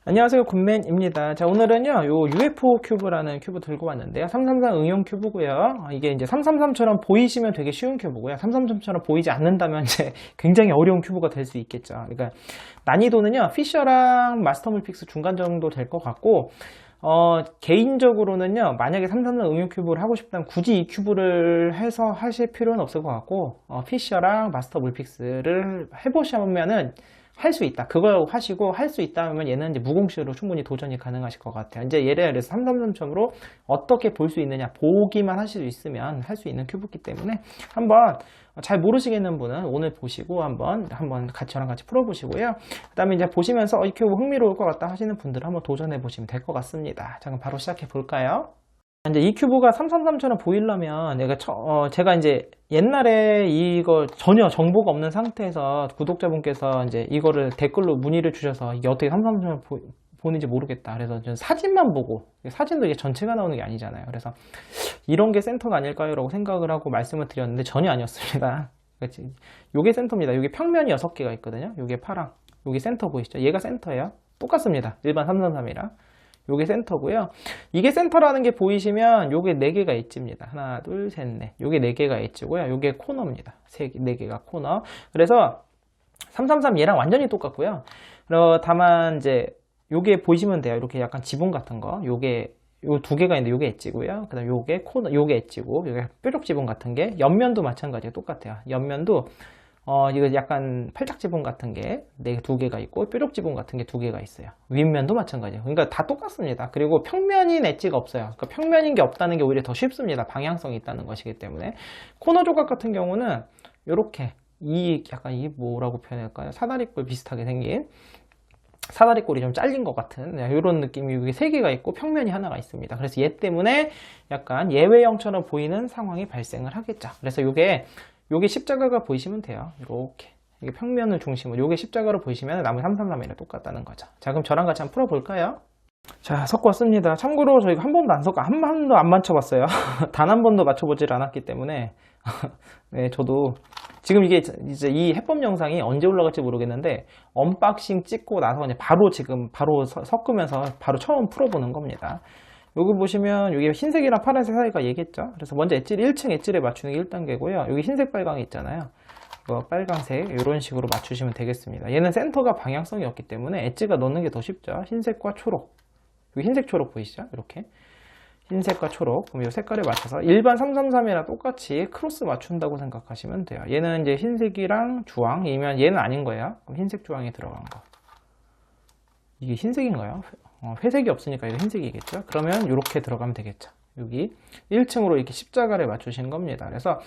안녕하세요, 굿맨입니다. 자, 오늘은요, 요 UFO 큐브라는 큐브 들고 왔는데요. 333 응용 큐브고요. 이게 이제 333처럼 보이시면 되게 쉬운 큐브고요. 333처럼 보이지 않는다면 이제 굉장히 어려운 큐브가 될 수 있겠죠. 그러니까 난이도는요, 피셔랑 마스터 물픽스 중간 정도 될 것 같고, 개인적으로는요, 만약에 333 응용 큐브를 하고 싶다면 굳이 이 큐브를 해서 하실 필요는 없을 것 같고, 피셔랑 마스터 물픽스를 해보시면은 할 수 있다. 그거 하시고 할 수 있다면 얘는 이제 무공식으로 충분히 도전이 가능하실 것 같아요. 이제 예를 들어서 333점으로 어떻게 볼 수 있느냐, 보기만 하실 수 있으면 할 수 있는 큐브이기 때문에 한번 잘 모르시겠는 분은 오늘 보시고 한번 같이 저랑 같이 풀어보시고요. 그 다음에 이제 보시면서 이 큐브 흥미로울 것 같다 하시는 분들은 한번 도전해 보시면 될 것 같습니다. 자, 그럼 바로 시작해 볼까요? 이제 이 큐브가 333처럼 보이려면 제가 이제 옛날에 이거 전혀 정보가 없는 상태에서 구독자분께서 이제 이거를 댓글로 문의를 주셔서 이게 어떻게 333처럼 보는지 모르겠다. 그래서 저는 사진만 보고, 사진도 이게 전체가 나오는 게 아니잖아요. 그래서 이런 게 센터가 아닐까요? 라고 생각을 하고 말씀을 드렸는데 전혀 아니었습니다. 요게 센터입니다. 요게 평면이 6개가 있거든요. 요게 파랑, 요게 센터 보이시죠? 얘가 센터예요. 똑같습니다. 일반 333이랑. 요게 센터고요. 이게 센터라는 게 보이시면 요게 4개가 엣지입니다. 하나, 둘, 셋, 넷. 요게 4개가 엣지고요. 요게 코너입니다. 4개가 코너. 그래서 333 얘랑 완전히 똑같고요. 다만 이제 요게 보시면 돼요. 이렇게 약간 지붕 같은 거. 요게 요 2개가 있는데 요게 엣지고요. 그다음 요게 코너, 요게 엣지고, 요게 뾰족 지붕 같은 게 옆면도 마찬가지로 똑같아요. 옆면도 이거 약간 팔짝 지붕 같은 게 2개가 있고 뾰족 지붕 같은 게 2개가 있어요. 윗면도 마찬가지예요. 그러니까 다 똑같습니다. 그리고 평면인 엣지가 없어요. 그러니까 평면인 게 없다는 게 오히려 더 쉽습니다. 방향성이 있다는 것이기 때문에. 코너 조각 같은 경우는 요렇게 약간 이 뭐라고 표현할까요? 사다리꼴 비슷하게 생긴 사다리꼴이 좀 잘린 것 같은 이런 느낌이 여기 3개가 있고 평면이 하나가 있습니다. 그래서 얘 때문에 약간 예외형처럼 보이는 상황이 발생을 하겠죠. 그래서 요게 십자가가 보이시면 돼요. 이렇게. 이게 평면을 중심으로 요게 십자가로 보이시면 나머지 333이랑 똑같다는 거죠. 자, 그럼 저랑 같이 한번 풀어볼까요? 자, 섞었습니다. 참고로 저희가 한 번도 안 맞춰봤어요. 단 한 번도 맞춰보질 않았기 때문에 네, 저도 지금 이게 이제 이 해법 영상이 언제 올라갈지 모르겠는데 언박싱 찍고 나서 이제 바로 섞으면서 바로 처음 풀어보는 겁니다. 여기 보시면 여기 흰색이랑 파란색 사이가 얘기했죠. 그래서 먼저 엣지를 1층 엣지를 맞추는 게 1단계고요. 여기 흰색 빨강이 있잖아요. 이거 빨강색 이런 식으로 맞추시면 되겠습니다. 얘는 센터가 방향성이 없기 때문에 엣지가 넣는 게 더 쉽죠. 흰색과 초록. 여기 흰색 초록 보이시죠? 이렇게 흰색과 초록. 그럼 이 색깔에 맞춰서 일반 333이랑 똑같이 크로스 맞춘다고 생각하시면 돼요. 얘는 이제 흰색이랑 주황이면 얘는 아닌 거예요. 그럼 흰색 주황이 들어간 거. 이게 흰색인가요? 회색이 없으니까 이거 흰색이겠죠? 그러면 이렇게 들어가면 되겠죠. 여기 1층으로 이렇게 십자가를 맞추신 겁니다. 그래서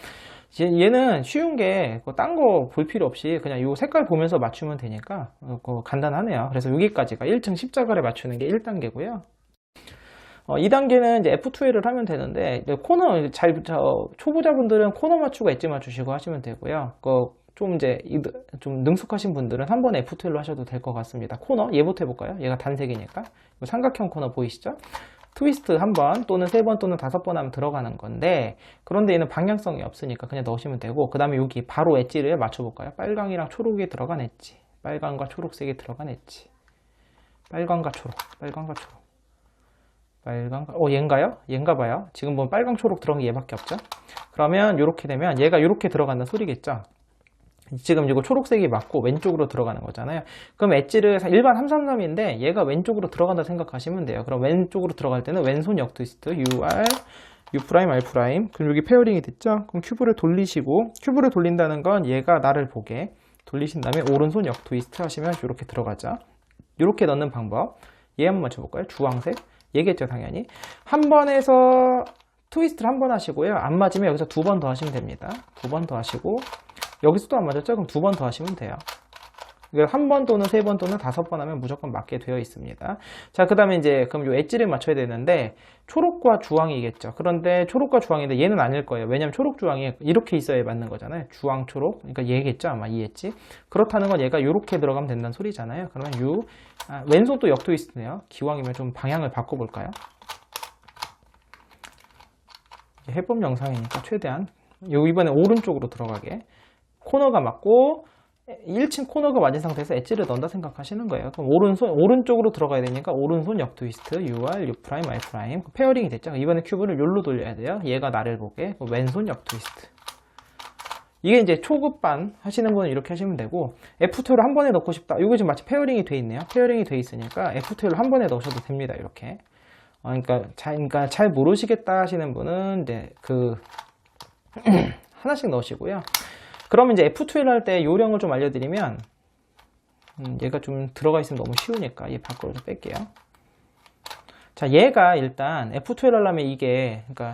얘는 쉬운 게 딴 거 볼 필요 없이 그냥 이 색깔 보면서 맞추면 되니까 간단하네요. 그래서 여기까지가 1층 십자가를 맞추는 게 1단계고요. 2단계는 이제 F2L을 하면 되는데 초보자분들은 코너 맞추고 엣지 맞추시고 하시면 되고요. 좀 능숙하신 분들은 한 번에 F2L로 하셔도 될 것 같습니다. 코너 얘부터 해볼까요? 얘가 단색이니까 삼각형 코너 보이시죠? 트위스트 한 번 또는 3번 또는 5번 하면 들어가는 건데, 그런데 얘는 방향성이 없으니까 그냥 넣으시면 되고, 그 다음에 여기 바로 엣지를 맞춰볼까요? 빨강이랑 초록이 들어간 엣지, 빨강과 초록색이 들어간 엣지, 빨강과 초록, 얘인가요? 얘인가 봐요. 지금 보면 빨강 초록 들어간 게 얘밖에 없죠. 그러면 이렇게 되면 얘가 이렇게 들어간다는 소리겠죠. 지금 이거 초록색이 맞고 왼쪽으로 들어가는 거잖아요. 그럼 엣지를 일반 333인데 얘가 왼쪽으로 들어간다 생각하시면 돼요. 그럼 왼쪽으로 들어갈 때는 왼손 역 트위스트 UR U', R'. 그럼 여기 페어링이 됐죠? 그럼 큐브를 돌리시고, 큐브를 돌린다는 건 얘가 나를 보게 돌리신 다음에 오른손 역 트위스트 하시면 이렇게 들어가죠. 이렇게 넣는 방법. 얘 한번 맞춰볼까요? 주황색. 얘겠죠, 당연히. 한 번 해서 트위스트를 한 번 하시고요. 안 맞으면 여기서 2번 더 하시면 됩니다. 2번 더 하시고, 여기서 또 안 맞았죠? 그럼 2번 더 하시면 돼요. 한 번 또는 3번 또는 5번 하면 무조건 맞게 되어 있습니다. 자, 그 다음에 이제 그럼 요 엣지를 맞춰야 되는데 초록과 주황이겠죠. 그런데 초록과 주황인데 얘는 아닐 거예요. 왜냐면 초록 주황이 이렇게 있어야 맞는 거잖아요. 주황 초록. 그러니까 얘겠죠, 아마 이 엣지. 그렇다는 건 얘가 이렇게 들어가면 된다는 소리잖아요. 그러면 왼손 또 역트위스트네요. 기왕이면 좀 방향을 바꿔볼까요? 해법 영상이니까 최대한 이번에 오른쪽으로 들어가게. 코너가 맞고 1층 코너가 맞은 상태에서 엣지를 넣는다 생각하시는 거예요. 그럼 오른쪽으로 들어가야 되니까 오른손 역 트위스트, UR, U 프라임, I 프라임. 페어링이 됐죠. 이번에 큐브를 요로 돌려야 돼요. 얘가 나를 보게. 왼손 역 트위스트. 이게 이제 초급반 하시는 분은 이렇게 하시면 되고, F2를 한 번에 넣고 싶다. 이거 지금 마치 페어링이 돼 있네요. 페어링이 돼 있으니까 F2를 한 번에 넣으셔도 됩니다. 이렇게. 그러니까 잘 모르시겠다 하시는 분은 이제 하나씩 넣으시고요. 그러면 이제 F2를 할 때 요령을 좀 알려드리면, 얘가 좀 들어가 있으면 너무 쉬우니까 얘 밖으로 좀 뺄게요. 자, 얘가 일단 F2를 하려면 그러니까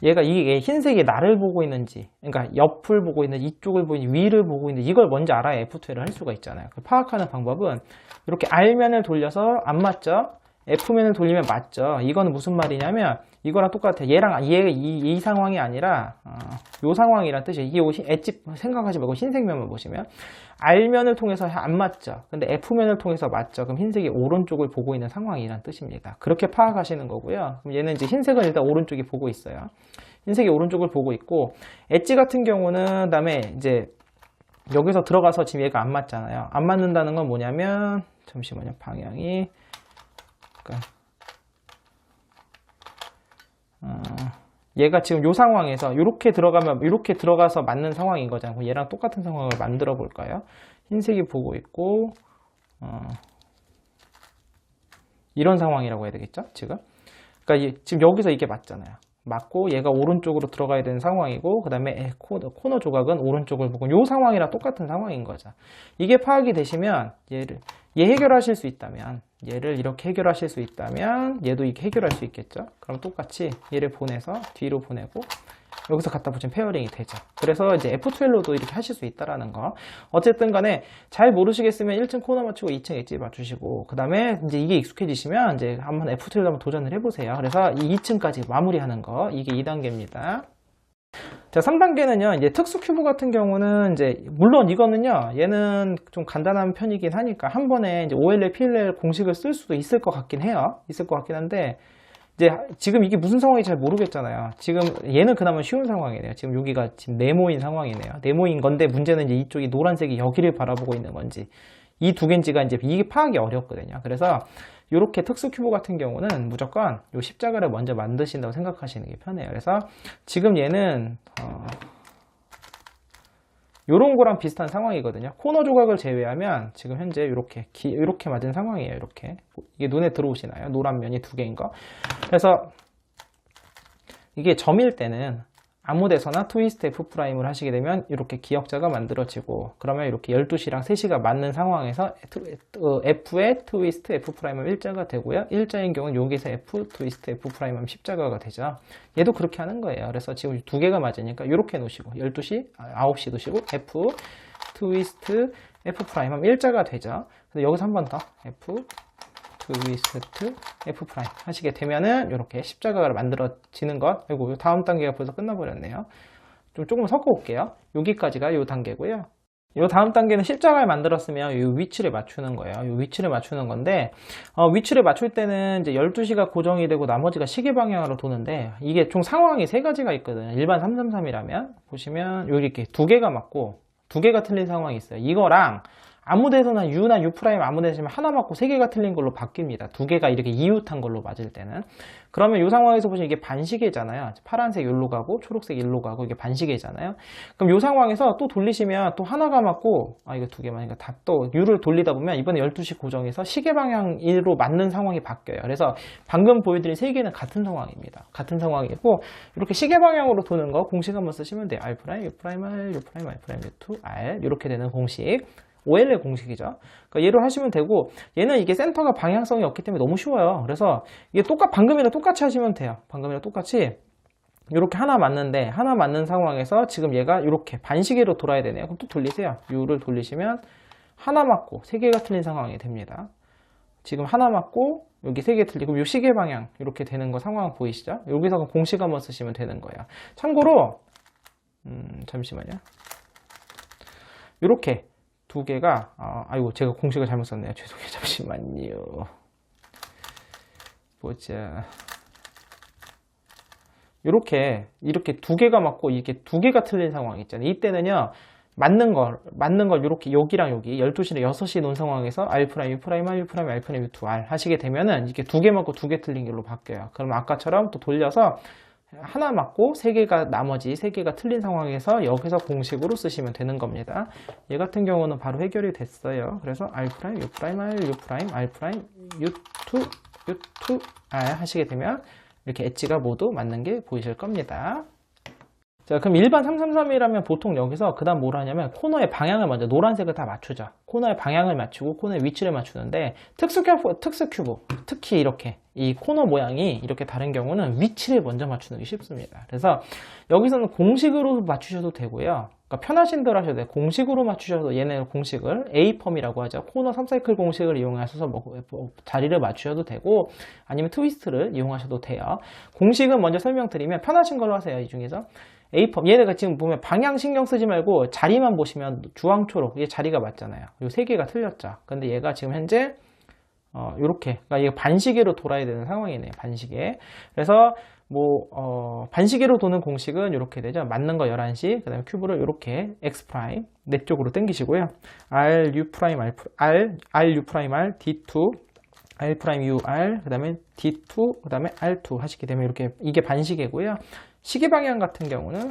얘가 이게 흰색이 나를 보고 있는지, 그러니까 옆을 보고 있는지, 이쪽을 보고 있는지, 위를 보고 있는지, 이걸 먼저 알아야 F2를 할 수가 있잖아요. 파악하는 방법은 이렇게 R면을 돌려서 안 맞죠? F면을 돌리면 맞죠? 이거는 무슨 말이냐면 이거랑 똑같아요. 이 상황이 아니라 요 상황이란 뜻이에요. 이게 엣지 생각하지 말고 흰색면만 보시면 R면을 통해서 안 맞죠? 근데 F면을 통해서 맞죠? 그럼 흰색이 오른쪽을 보고 있는 상황이란 뜻입니다. 그렇게 파악하시는 거고요. 그럼 얘는 이제 흰색은 일단 오른쪽이 보고 있어요. 흰색이 오른쪽을 보고 있고, 엣지 같은 경우는 그다음에 이제 여기서 들어가서 지금 얘가 안 맞잖아요. 안 맞는다는 건 뭐냐면, 잠시만요. 방향이 얘가 지금 요 상황에서 이렇게 들어가서 맞는 상황인 거잖아요. 얘랑 똑같은 상황을 만들어 볼까요? 흰색이 보고 있고, 이런 상황이라고 해야 되겠죠? 그러니까 지금 여기서 이게 맞잖아요. 맞고 얘가 오른쪽으로 들어가야 되는 상황이고, 그 다음에 코너 조각은 오른쪽을 보고, 요 상황이랑 똑같은 상황인 거죠. 이게 파악이 되시면 얘 해결하실 수 있다면, 얘를 이렇게 해결하실 수 있다면 얘도 이렇게 해결할 수 있겠죠. 그럼 똑같이 얘를 보내서 뒤로 보내고 여기서 갖다 붙이면 페어링이 되죠. 그래서 이제 F12로도 이렇게 하실 수 있다라는 거. 어쨌든 간에 잘 모르시겠으면 1층 코너 맞추고 2층 엣지 맞추시고, 그 다음에 이제 이게 익숙해지시면 이제 한번 F12로 한번 도전을 해보세요. 그래서 이 2층까지 마무리하는 거, 이게 2단계입니다. 자, 3단계는요, 이제 특수 큐브 같은 경우는 이제, 물론 이거는요, 얘는 좀 간단한 편이긴 하니까 한 번에 이제 OLL, PLL 공식을 쓸 수도 있을 것 같긴 해요. 있을 것 같긴 한데, 이제 지금 이게 무슨 상황인지 잘 모르겠잖아요. 지금 얘는 그나마 쉬운 상황이네요. 지금 여기가 지금 네모인 상황이네요. 네모인 건데 문제는 이제 이쪽이 노란색이 여기를 바라보고 있는 건지, 이 두 개인지가 이제 이게 파악이 어렵거든요. 그래서 이렇게 특수 큐브 같은 경우는 무조건 이 십자가를 먼저 만드신다고 생각하시는 게 편해요. 그래서 지금 얘는 요런 거랑 비슷한 상황이거든요. 코너 조각을 제외하면 지금 현재 이렇게 맞은 상황이에요. 이렇게 이게 눈에 들어오시나요? 노란 면이 두 개인 거. 그래서 이게 점일 때는 아무 데서나 트위스트 F'을 하시게 되면 이렇게 기역자가 만들어지고, 그러면 이렇게 12시랑 3시가 맞는 상황에서 F의 트위스트 F'하면 일자가 되고요. 일자인 경우는 여기서 F 트위스트 F'하면 십자가가 되죠. 얘도 그렇게 하는 거예요. 그래서 지금 두 개가 맞으니까 이렇게 놓으시고 12시, 9시 놓으시고 F 트위스트 F'하면 일자가 되죠. 그래서 여기서 한 번 더 F 트위스트 F' 하시게 되면은 이렇게 십자가가 만들어지는 것. 그리고 다음 단계가 벌써 끝나버렸네요. 조금 섞어 볼게요. 여기까지가 이 단계고요. 이 다음 단계는 십자가를 만들었으면 이 위치를 맞추는 거예요. 이 위치를 맞추는 건데, 위치를 맞출 때는 이제 12시가 고정이 되고 나머지가 시계 방향으로 도는데, 이게 총 상황이 세 가지가 있거든요. 일반 333이라면 보시면 여기 이렇게 두 개가 맞고 두 개가 틀린 상황이 있어요. 이거랑 아무 데서나 U나 U' 아무 데서나 하나 맞고 세 개가 틀린 걸로 바뀝니다. 두 개가 이렇게 이웃한 걸로 맞을 때는. 그러면 이 상황에서 보시면 이게 반시계잖아요. 파란색 여기로 가고 초록색 여기로 가고 이게 반시계잖아요. 그럼 이 상황에서 또 돌리시면 또 하나가 맞고, 이거 두 개만, 그러니까 다 또 U를 돌리다 보면 이번에 12시 고정해서 시계 방향으로 맞는 상황이 바뀌어요. 그래서 방금 보여드린 세 개는 같은 상황입니다. 같은 상황이고, 이렇게 시계 방향으로 도는 거 공식 한번 쓰시면 돼요. R', U', R, U', R', U2, R 이렇게 되는 공식. OL의 공식이죠. 그러니까 얘로 하시면 되고, 얘는 이게 센터가 방향성이 없기 때문에 너무 쉬워요. 그래서 이게 방금이랑 똑같이 하시면 돼요. 방금이랑 똑같이 이렇게 하나 맞는데, 하나 맞는 상황에서 지금 얘가 이렇게 반시계로 돌아야 되네요. 그럼 또 돌리세요. U를 돌리시면 하나 맞고 세 개가 틀린 상황이 됩니다. 지금 하나 맞고 여기 세 개 틀리고 이 시계 방향 이렇게 되는 거 상황 보이시죠? 여기서 공식 한번 쓰시면 되는 거예요. 참고로 잠시만요. 이렇게 두 개가, 아이고, 제가 공식을 잘못 썼네요. 죄송해요. 잠시만요. 보자. 이렇게 두 개가 맞고, 이렇게 두 개가 틀린 상황 있잖아요. 이때는요, 맞는 걸 이렇게 여기랑 여기 12시나 6시 논 상황에서 R 프라임, U 프라임, R, U 프라임, R 프라임, U2, R 하시게 되면은 이게 두 개 맞고 두 개 틀린 길로 바뀌어요. 그럼 아까처럼 또 돌려서 하나 맞고 세 개가 나머지 세 개가 틀린 상황에서 여기서 공식으로 쓰시면 되는 겁니다. 얘 같은 경우는 바로 해결이 됐어요. 그래서 R 프라임, U 프라임, R, U 프라임, R 프라임, U2, U2, R 하시게 되면 이렇게 엣지가 모두 맞는 게 보이실 겁니다. 자, 그럼 일반 333이라면 보통 여기서 그 다음 뭘 하냐면 코너의 방향을 먼저 노란색을 다 맞추죠. 코너의 방향을 맞추고 코너의 위치를 맞추는데 특수 큐브, 특히 이렇게 이 코너 모양이 이렇게 다른 경우는 위치를 먼저 맞추는 게 쉽습니다. 그래서 여기서는 공식으로 맞추셔도 되고요. 그러니까 편하신 대로 하셔도 돼요. 공식으로 맞추셔도 얘네 공식을 A펌이라고 하죠. 코너 3사이클 공식을 이용하셔서 자리를 맞추셔도 되고 아니면 트위스트를 이용하셔도 돼요. 공식은 먼저 설명드리면 편하신 걸로 하세요. 이 중에서 A펌 얘네가 지금 보면 방향 신경 쓰지 말고 자리만 보시면 주황, 초록 얘 자리가 맞잖아요. 이 세 개가 틀렸죠. 근데 얘가 지금 현재 요렇게 그러니까 얘가 반시계로 돌아야 되는 상황이네요. 반시계. 그래서 반시계로 도는 공식은 이렇게 되죠. 맞는 거 11시, 그 다음에 큐브를 이렇게 X 프라임, 내 쪽으로 당기시고요. R, U 프라임, R, U 프라임, R, D2, R 프라임, U, R, 그 다음에 D2, 그 다음에 R2 하시게 되면 이렇게, 이게 반시계고요. 시계 방향 같은 경우는,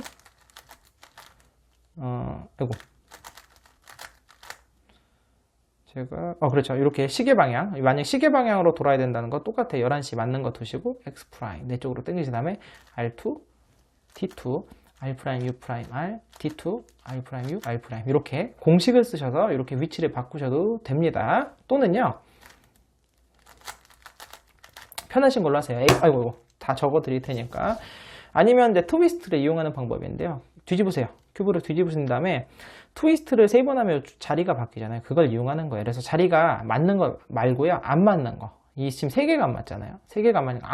그렇죠. 이렇게 시계 방향, 만약 시계 방향으로 돌아야 된다는 거 똑같아요. 11시 맞는 거 두시고, X 프라임, 내 쪽으로 당기신 다음에 R2, T2, R 프라임, U 프라임, R, D2, R 프라임, U, R 프라임. 이렇게 공식을 쓰셔서 이렇게 위치를 바꾸셔도 됩니다. 또는요, 편하신 걸로 하세요. 아이고, 다 적어 드릴 테니까. 아니면 이제 트위스트를 이용하는 방법인데요. 뒤집으세요. 큐브를 뒤집으신 다음에 트위스트를 3번 하면 자리가 바뀌잖아요. 그걸 이용하는 거예요. 그래서 자리가 맞는 거 말고요. 안 맞는 거. 이 지금 3개가 안 맞잖아요. 3개가 안 맞는 거.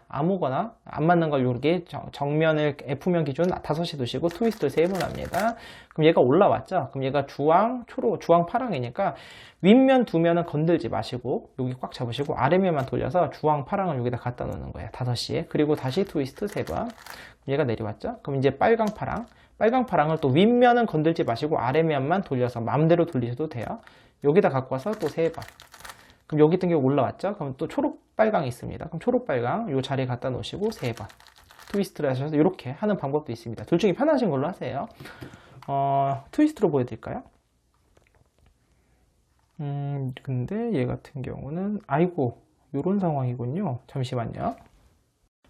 아무거나 안 맞는 걸 이렇게 정면을 F면 기준 5시 두시고 트위스트를 3번 합니다. 그럼 얘가 올라왔죠? 그럼 얘가 주황, 초록, 주황, 파랑이니까 윗면 두 면은 건들지 마시고 여기 꽉 잡으시고 아래면만 돌려서 주황, 파랑을 여기다 갖다 놓는 거예요. 5시에. 그리고 다시 트위스트 3번. 얘가 내려왔죠? 그럼 이제 빨강, 파랑을 또 윗면은 건들지 마시고 아래면만 돌려서 마음대로 돌리셔도 돼요. 여기다 갖고 와서 또 3번. 그럼 여기 등겨 올라왔죠? 그럼 또 초록, 빨강이 있습니다. 그럼 초록, 빨강 이 자리에 갖다 놓으시고 3번. 트위스트를 하셔서 이렇게 하는 방법도 있습니다. 둘 중에 편하신 걸로 하세요. 트위스트로 보여드릴까요? 근데 얘 같은 경우는 요런 상황이군요. 잠시만요.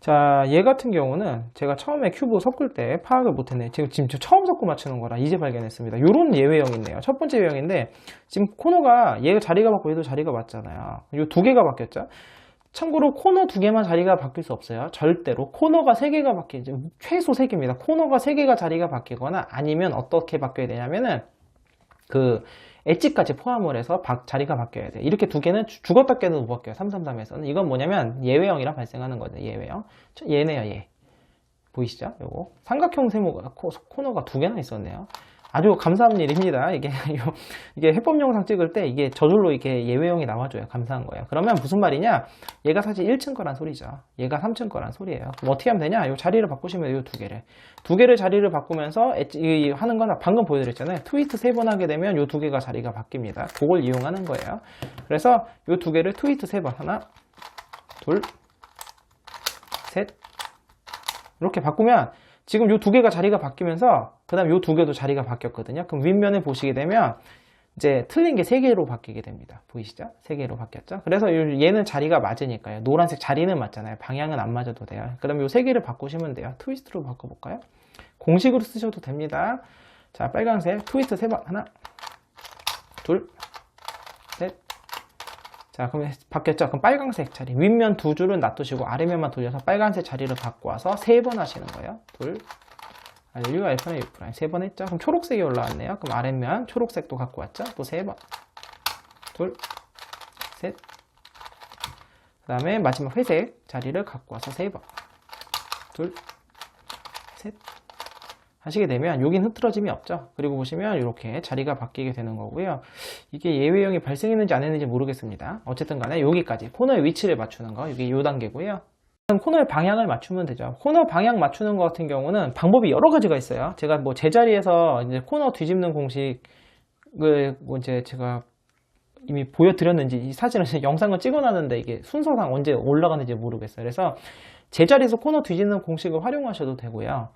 자, 얘 같은 경우는 제가 처음에 큐브 섞을 때 파악을 못했네. 지금 처음 섞고 맞추는 거라 이제 발견했습니다. 요런 예외형이 있네요. 첫 번째 예외형인데 지금 코너가 얘가 자리가 바뀌고 얘도 자리가 맞잖아요. 요 두 개가 바뀌었죠. 참고로 코너 두 개만 자리가 바뀔 수 없어요. 절대로 코너가 3개가 바뀌지, 최소 3개입니다. 코너가 3개가 자리가 바뀌거나 아니면 어떻게 바뀌어야 되냐면은 그 엣지까지 포함을 해서 자리가 바뀌어야 돼. 이렇게 두 개는 죽었다 깨도 못 바뀌어요. 333에서는. 이건 뭐냐면 예외형이라 발생하는 거죠. 예외형. 얘네요, 얘. 보이시죠? 요거. 삼각형 세모가, 코너가 2개나 있었네요. 아주 감사한 일입니다. 이게 해법 영상 찍을 때 이게 저절로 이렇게 예외형이 나와줘요. 감사한 거예요. 그러면 무슨 말이냐? 얘가 사실 1층 거란 소리죠. 얘가 3층 거란 소리예요. 그럼 어떻게 하면 되냐? 요 자리를 바꾸시면 돼요. 두 개를 자리를 바꾸면서 하는 건 방금 보여드렸잖아요. 트위스트 3번 하게 되면 요 두 개가 자리가 바뀝니다. 그걸 이용하는 거예요. 그래서 요 두 개를 트위스트 3번. 하나, 둘, 셋. 이렇게 바꾸면 지금 요 두 개가 자리가 바뀌면서 그 다음 요 두 개도 자리가 바뀌었거든요. 그럼 윗면에 보시게 되면 이제 틀린 게 3개로 바뀌게 됩니다. 보이시죠? 3개로 바뀌었죠? 그래서 얘는 자리가 맞으니까요. 노란색 자리는 맞잖아요. 방향은 안 맞아도 돼요. 그 다음에 요 3개를 바꾸시면 돼요. 트위스트로 바꿔볼까요? 공식으로 쓰셔도 됩니다. 자, 빨간색 트위스트 3번. 하나, 둘, 셋. 자, 그럼 바뀌었죠? 그럼 빨간색 자리. 윗면 2줄은 놔두시고 아래면만 돌려서 빨간색 자리를 바꿔와서 3번 하시는 거예요. 둘, R, Al파는 U 프라임 3번 했죠? 그럼 초록색이 올라왔네요. 그럼 아래면 초록색도 갖고 왔죠? 또 3번. 둘, 셋. 그 다음에 마지막 회색 자리를 갖고 와서 3번. 둘, 셋. 하시게 되면 여긴 흐트러짐이 없죠. 그리고 보시면 이렇게 자리가 바뀌게 되는 거고요. 이게 예외형이 발생했는지 안 했는지 모르겠습니다. 어쨌든 간에 여기까지 코너의 위치를 맞추는 거, 이게 요 단계고요. 코너의 방향을 맞추면 되죠. 코너 방향 맞추는 것 같은 경우는 방법이 여러 가지가 있어요. 제가 뭐 제자리에서 이제 코너 뒤집는 공식을 뭐 이제 제가 이미 보여드렸는지 이 사진을 영상을 찍어놨는데 이게 순서상 언제 올라가는지 모르겠어요. 그래서 제자리에서 코너 뒤집는 공식을 활용하셔도 되고요.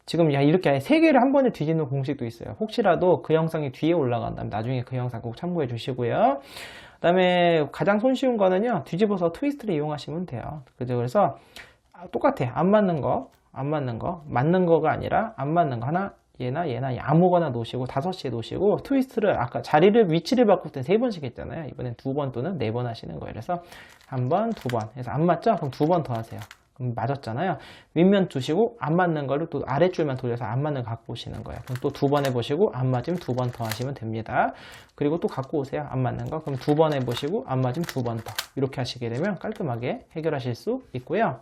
지금 이렇게 세 개를 한 번에 뒤집는 공식도 있어요. 혹시라도 그 영상이 뒤에 올라간다면 나중에 그 영상 꼭 참고해 주시고요. 그 다음에 가장 손쉬운 거는요, 뒤집어서 트위스트를 이용하시면 돼요. 그죠? 그래서 똑같아. 안 맞는 거, 맞는 거가 아니라 안 맞는 거 하나, 얘나 아무거나 놓으시고 5시에 놓으시고 트위스트를 아까 위치를 바꿀 땐 3번씩 했잖아요. 이번엔 2번 또는 4번 하시는 거예요. 그래서 1번, 2번 해서 안 맞죠? 그럼 2번 더 하세요. 그럼 맞았잖아요. 윗면 두시고 안 맞는 거를 또 아래줄만 돌려서 안 맞는 거 갖고 오시는 거예요. 그럼 또 2번 해보시고 안 맞으면 2번 더 하시면 됩니다. 그리고 또 갖고 오세요. 안 맞는 거. 그럼 2번 해보시고 안 맞으면 2번 더. 이렇게 하시게 되면 깔끔하게 해결하실 수 있고요.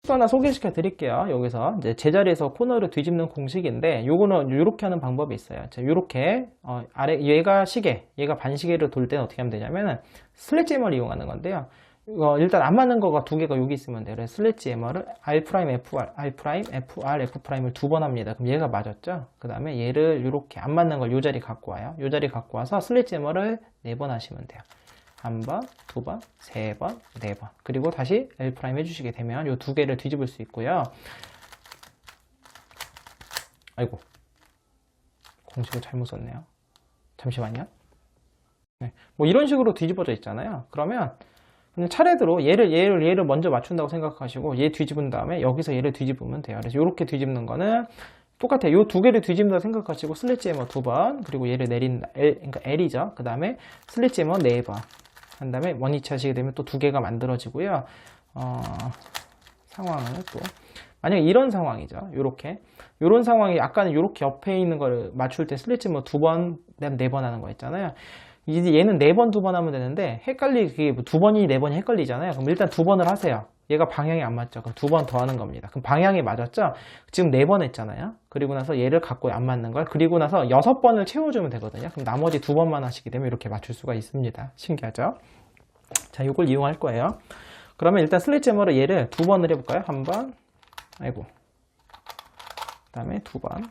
또 하나 소개시켜 드릴게요. 여기서 이제 제자리에서 코너를 뒤집는 공식인데 요거는 이렇게 하는 방법이 있어요. 이렇게 얘가 반시계를 돌 때는 어떻게 하면 되냐면은 슬래지해머를 이용하는 건데요. 일단 안 맞는 거가 2개가 여기 있으면 돼요. 그래서 슬래지해머를 R', FR, F'을 2번 합니다. 그럼 얘가 맞았죠? 그 다음에 얘를 이렇게 안 맞는 걸 이 자리 갖고 와요. 이 자리 갖고 와서 슬래지해머를 4번 하시면 돼요. 1번, 2번, 3번, 4번. 그리고 다시 L' 해주시게 되면 이 2개를 뒤집을 수 있고요. 아이고. 공식을 잘못 썼네요. 잠시만요. 네. 뭐 이런 식으로 뒤집어져 있잖아요. 그러면 그냥 차례대로 얘를 먼저 맞춘다고 생각하시고 얘 뒤집은 다음에 여기서 얘를 뒤집으면 돼요. 그래서 이렇게 뒤집는 거는 똑같아요. 요 2개를 뒤집는다 생각하시고 슬래지해머 2번, 그리고 얘를 내린다. 그러니까 L이죠. 그 다음에 슬래지해머 4번. 한 다음에 원위치 하시게 되면 또 2개가 만들어지고요. 상황을 또 만약에 이런 상황이죠. 요런 상황이 아까는 요렇게 옆에 있는 걸 맞출 때 슬래지해머 2번, 4번 하는 거 있잖아요. 이제 얘는 4번, 2번 하면 되는데 그게 2번이 4번이 헷갈리잖아요. 그럼 일단 2번을 하세요. 얘가 방향이 안 맞죠. 그럼 2번 더 하는 겁니다. 그럼 방향이 맞았죠? 지금 4번 했잖아요. 그리고 나서 얘를 갖고 안 맞는 걸. 그리고 나서 6번을 채워주면 되거든요. 그럼 나머지 2번만 하시게 되면 이렇게 맞출 수가 있습니다. 신기하죠? 자, 이걸 이용할 거예요. 그러면 일단 슬래지해머로 얘를 2번을 해볼까요? 1번, 아이고. 그 다음에 2번.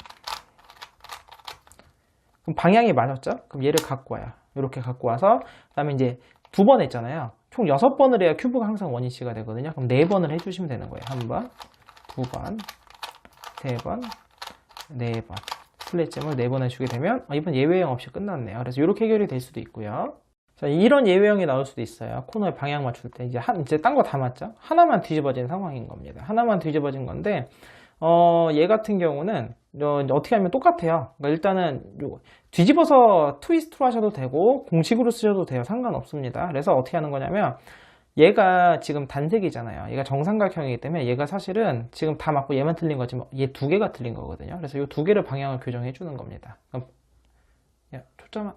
그럼 방향이 맞았죠? 그럼 얘를 갖고 와요. 이렇게 갖고 와서, 그 다음에 이제 2번 했잖아요. 총 6번을 해야 큐브가 항상 원위치가 되거든요. 그럼 4번을 해주시면 되는 거예요. 1번, 2번, 3번, 4번. 슬래지해머를 4번 해주게 되면, 이번 예외형 없이 끝났네요. 그래서 이렇게 해결이 될 수도 있고요. 자, 이런 예외형이 나올 수도 있어요. 코너에 방향 맞출 때. 이제 딴 거 다 맞죠? 하나만 뒤집어진 상황인 겁니다. 하나만 뒤집어진 건데, 얘 같은 경우는 어떻게 하면 똑같아요. 그러니까 일단은 뒤집어서 트위스트로 하셔도 되고 공식으로 쓰셔도 돼요. 상관없습니다. 그래서 어떻게 하는 거냐면 얘가 지금 단색이잖아요. 얘가 정삼각형이기 때문에 얘가 사실은 지금 다 맞고 얘만 틀린 거지만 얘 2개가 틀린 거거든요. 그래서 이 2개를 방향을 교정해 주는 겁니다. 그럼 초점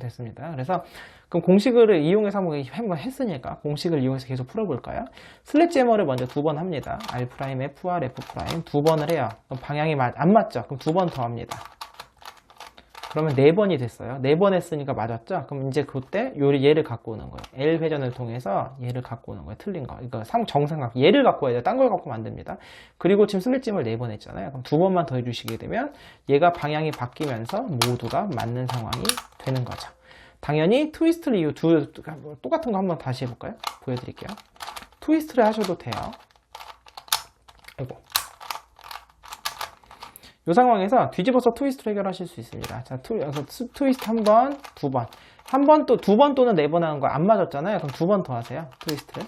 됐습니다. 그래서 그럼 공식을 이용해서 한번 했으니까 공식을 이용해서 계속 풀어볼까요? 슬래지해머를 먼저 2번 합니다. R', FR, F' 2번을 해요. 그럼 방향이 안 맞죠? 그럼 2번 더 합니다. 그러면 4번이 됐어요. 4번 했으니까 맞았죠? 그럼 이제 그때 얘를 갖고 오는 거예요. L 회전을 통해서 얘를 갖고 오는 거예요. 틀린 거. 이거 정삼각. 얘를 갖고 와야 돼요. 딴 걸 갖고 오면 안 됩니다. 그리고 지금 슬래지해머를 4번 했잖아요. 그럼 2번만 더 해주시게 되면 얘가 방향이 바뀌면서 모두가 맞는 상황이 되는 거죠. 당연히 트위스트를 똑같은 거 한번 다시 해볼까요? 보여드릴게요. 트위스트를 하셔도 돼요. 아이고. 이 상황에서 뒤집어서 트위스트를 해결하실 수 있습니다. 자, 트위스트 1번, 2번. 2번 또는 4번 하는 거 안 맞았잖아요. 그럼 2번 더 하세요. 트위스트를.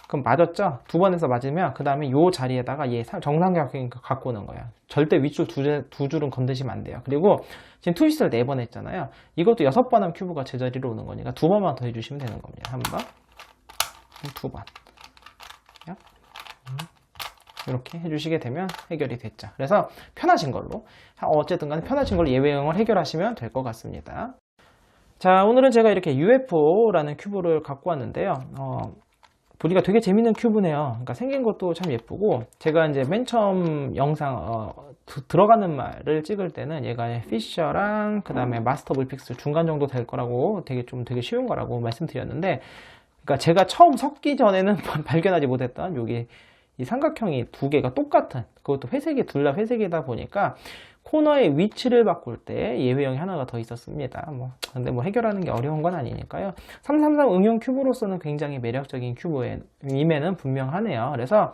그럼 맞았죠? 2번에서 맞으면 그 다음에 이 자리에다가 얘 정삼각형 갖고 오는 거예요. 절대 윗줄 두 줄은 건드시면 안 돼요. 그리고 지금 트위스트를 4번 했잖아요. 이것도 6번 하면 큐브가 제자리로 오는 거니까 2번만 더 해주시면 되는 겁니다. 1번, 2번. 이렇게 해주시게 되면 해결이 됐죠. 그래서 편하신 걸로 어쨌든 간에 편하신 걸로 예외형을 해결하시면 될 것 같습니다. 자, 오늘은 제가 이렇게 UFO라는 큐브를 갖고 왔는데요. 보니까 되게 재밌는 큐브네요. 그러니까 생긴 것도 참 예쁘고, 제가 이제 맨 처음 영상 들어가는 말을 찍을 때는 얘가 피셔랑 그 다음에 마스터 물픽스 중간 정도 될 거라고 되게 쉬운 거라고 말씀드렸는데, 그러니까 제가 처음 섞기 전에는 발견하지 못했던 여기 이 삼각형이 두 개가 똑같은, 그것도 회색이 둘 다 회색이다 보니까 코너의 위치를 바꿀 때 예외형이 하나가 더 있었습니다. 근데 해결하는 게 어려운 건 아니니까요. 333 응용 큐브로서는 굉장히 매력적인 큐브임에는 분명하네요. 그래서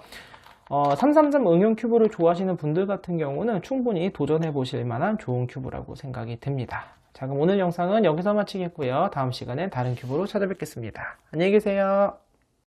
333 응용 큐브를 좋아하시는 분들 같은 경우는 충분히 도전해 보실 만한 좋은 큐브라고 생각이 듭니다. 자, 그럼 오늘 영상은 여기서 마치겠고요. 다음 시간에 다른 큐브로 찾아뵙겠습니다. 안녕히 계세요.